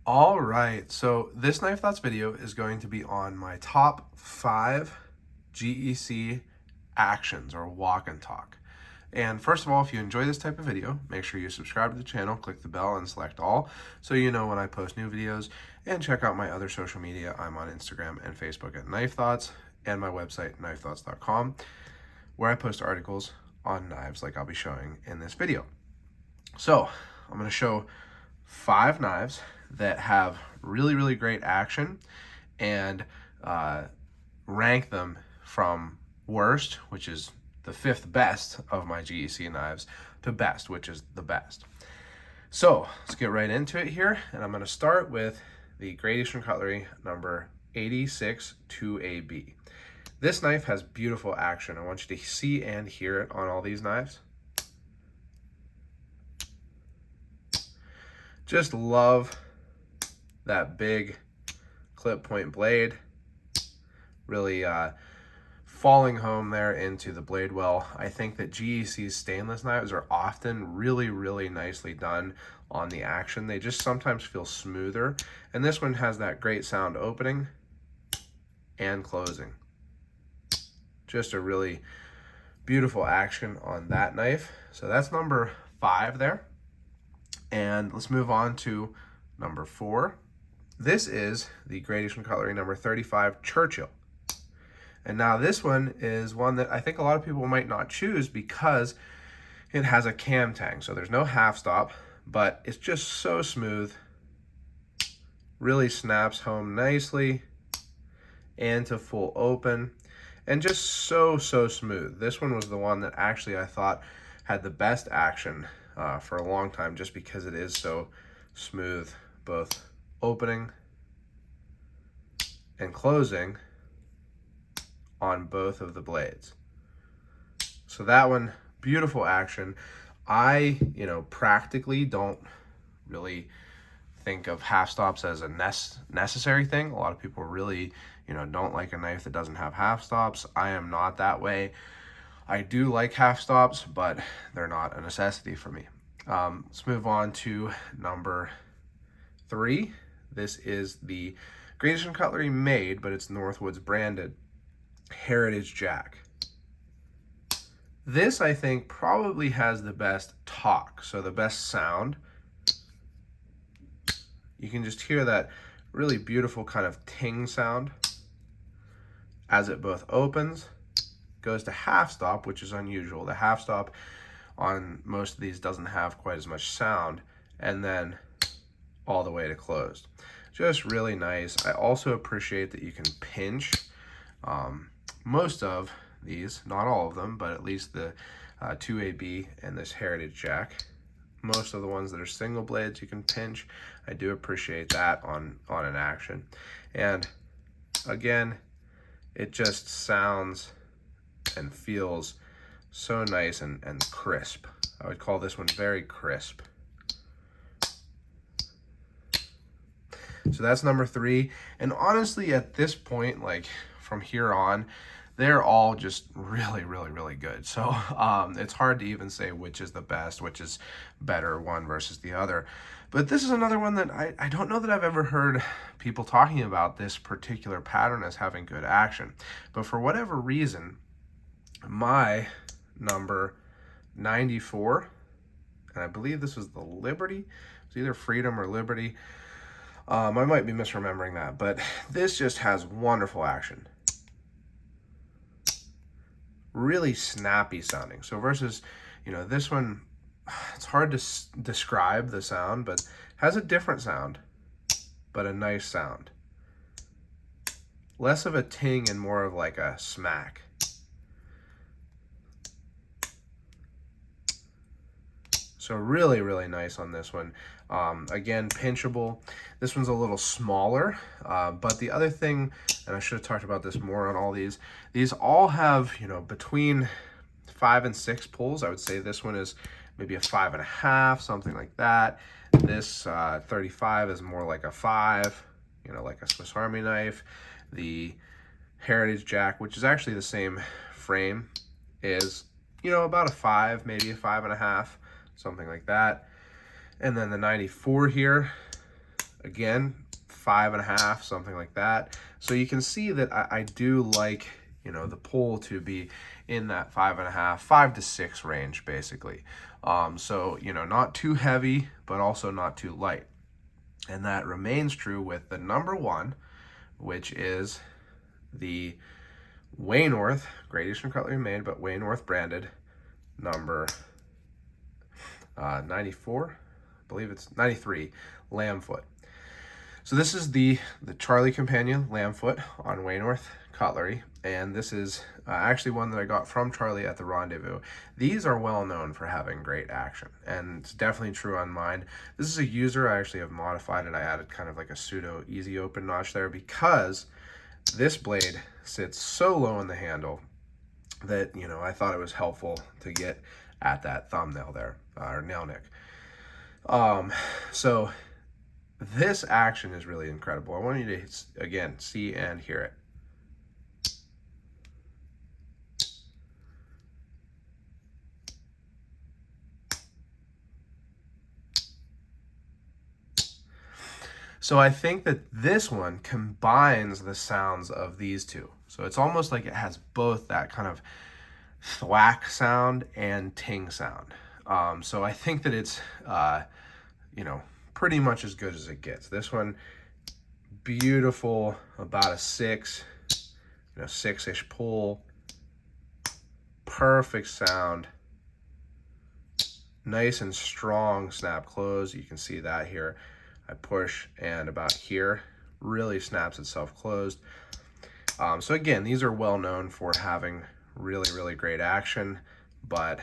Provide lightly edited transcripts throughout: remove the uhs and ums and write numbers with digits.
All right, so this Knife Thoughts video is going to be on my top 5 GEC actions or walk and talk. And first of all, if you enjoy this type of video, make sure you subscribe to the channel, click the bell and select all so you know when I post new videos, and check out my other social media. I'm on Instagram and Facebook at Knife Thoughts, and my website knifethoughts.com, where I post articles on knives like I'll be showing in this video. So I'm going to show 5 knives that have really great action and rank them from worst, which is the 5th best of my GEC knives, to best, which is the best. So let's get right into it here, and I'm going to start with the Great Eastern Cutlery number 86 2AB. This knife has beautiful action. I want you to see and hear it on all these knives. Just love that big clip point blade, really falling home there into the blade well. I think that GEC's stainless knives are often really nicely done on the action. They just sometimes feel smoother, and this one has that great sound opening and closing. Just a really beautiful action on that knife. So that's number 5 there. And let's move on to number 4. This is the Great Eastern Cutlery number 35 Churchill. And now this one is one that I think a lot of people might not choose because it has a cam tang. So there's no half stop, but it's just so smooth. Really snaps home nicely into full open, and just so smooth. This one was the one that actually I thought had the best action for a long time, just because it is so smooth, both opening and closing on both of the blades. So that one, beautiful action. I, practically don't really think of half stops as a necessary thing. A lot of people really, don't like a knife that doesn't have half stops. I am not that way. I do like half stops, but they're not a necessity for me. Let's move on to number 3. This is the Great Eastern Cutlery made, but it's Northwoods branded Heritage Jack. This, I think, probably has the best talk, so the best sound. You can just hear that really beautiful kind of ting sound as it both opens, goes to half stop, which is unusual. The half stop on most of these doesn't have quite as much sound, and then all the way to closed. Just really nice. I also appreciate that you can pinch most of these, not all of them, but at least the 2AB and this Heritage Jack. Most of the ones that are single blades you can pinch. I do appreciate that on an action. And again, it just sounds and feels so nice and crisp. I would call this one very crisp. So that's number 3. And honestly, at this point, like from here on, they're all just really good. So it's hard to even say which is the best, which is better, one versus the other. But this is another one that I don't know that I've ever heard people talking about this particular pattern as having good action. But for whatever reason, my number 94, and I believe this was the Liberty. It's either Freedom or Liberty. I might be misremembering that, but this just has wonderful action. Really snappy sounding. So versus, this one, it's hard to describe the sound, but has a different sound, but a nice sound. Less of a ting and more of like a smack. So really nice on this one. Again, pinchable. This one's a little smaller, but the other thing, and I should have talked about this more on all these all have, between 5 and 6 pulls. I would say this one is maybe a 5.5, something like that. This 35 is more like a 5, like a Swiss Army knife. The Heritage Jack, which is actually the same frame, is, about a 5, maybe a 5.5. Something like that. And then the 94 here, again, 5.5, something like that. So you can see that I do like, you know, the pull to be in that 5.5, 5 to 6 range, basically. So, you know, not too heavy, but also not too light. And that remains true with the number 1, which is the Waynorth, Great Eastern Cutlery made, but Waynorth branded, number 94, I believe it's 93, Lambfoot. So this is the Charlie Companion Lambfoot on Waynorth Cutlery, and this is actually one that I got from Charlie at the Rendezvous. These are well known for having great action, and it's definitely true on mine. This is a user. I actually have modified it. I added kind of like a pseudo easy open notch there because this blade sits so low in the handle that, you know, I thought it was helpful to get at that thumbnail there, or nail nick. So this action is really incredible. I want you to, again, see and hear it. So I think that this one combines the sounds of these two. So it's almost like it has both that kind of thwack sound and ting sound. So I think that it's, you know, pretty much as good as it gets. This one, beautiful, about a 6, you know, 6-ish pull, perfect sound, nice and strong snap close. You can see that here. I push, and about here really snaps itself closed. So again, these are well known for having really, really great action, but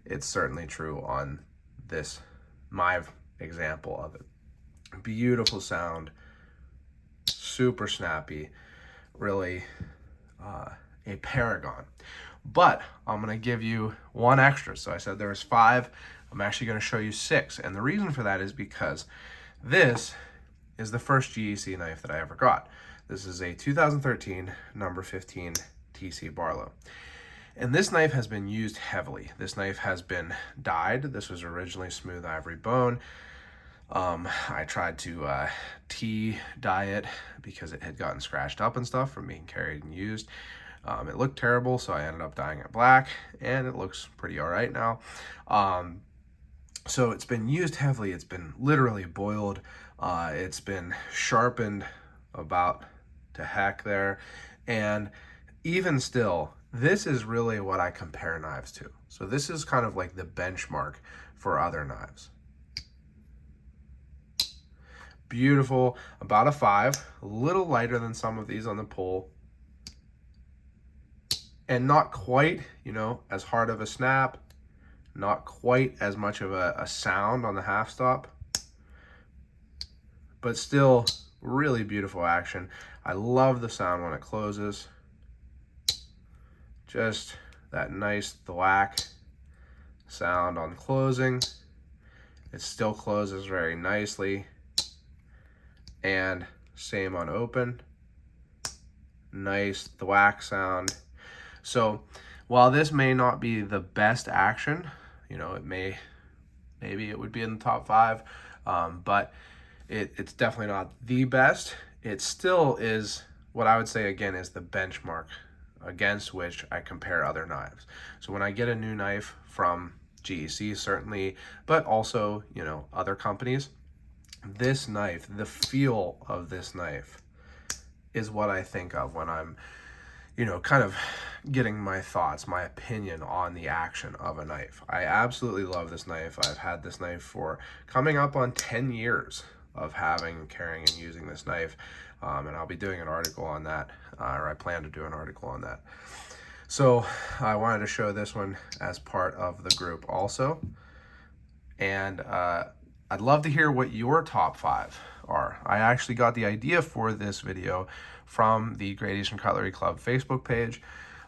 it's certainly true on this, my example of it. Beautiful sound, super snappy, really a paragon. But I'm going to give you one extra. So I said there was 5. I'm actually going to show you 6. And the reason for that is because this is the first GEC knife that I ever got. This is a 2013 number 15 TC Barlow. And this knife has been used heavily. This knife has been dyed. This was originally smooth ivory bone. I tried to dye it because it had gotten scratched up and stuff from being carried and used. It looked terrible, so I ended up dyeing it black, and it looks pretty all right now. So it's been used heavily. It's been literally boiled. It's been sharpened about to heck there. And even still, this is really what I compare knives to. So this is kind of like the benchmark for other knives. Beautiful, about a 5, a little lighter than some of these on the pull. And not quite, you know, as hard of a snap, not quite as much of a sound on the half stop, but still really beautiful action. I love the sound when it closes. Just that nice thwack sound on closing. It still closes very nicely. And same on open. Nice thwack sound. So while this may not be the best action, you know, it maybe it would be in the top 5, but it's definitely not the best. It still is what I would say, again, is the benchmark against which I compare other knives. So when I get a new knife from GEC, certainly, but also, you know, other companies, this knife, the feel of this knife is what I think of when I'm, you know, kind of getting my thoughts, my opinion on the action of a knife. I absolutely love this knife. I've had this knife for coming up on 10 years of having, carrying, and using this knife. And I'll be doing an article on that, or I plan to do an article on that. So I wanted to show this one as part of the group also. And I'd love to hear what your top 5 are. I actually got the idea for this video from the Great Eastern Cutlery Club Facebook page.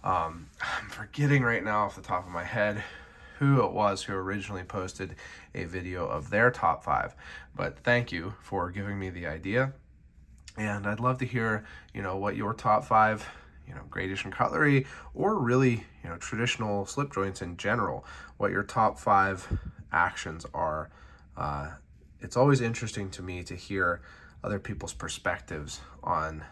I'm forgetting right now off the top of my head who it was who originally posted a video of their top 5, but thank you for giving me the idea. And I'd love to hear, you know, what your top 5, you know, Great Eastern Cutlery, or really, you know, traditional slip joints in general, what your top 5 actions are it's always interesting to me to hear other people's perspectives on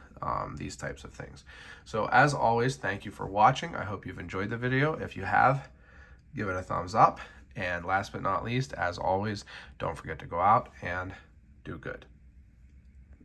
these types of things. So as always, thank you for watching. I hope you've enjoyed the video. If you have, give it a thumbs up. And last but not least, as always, don't forget to go out and do good.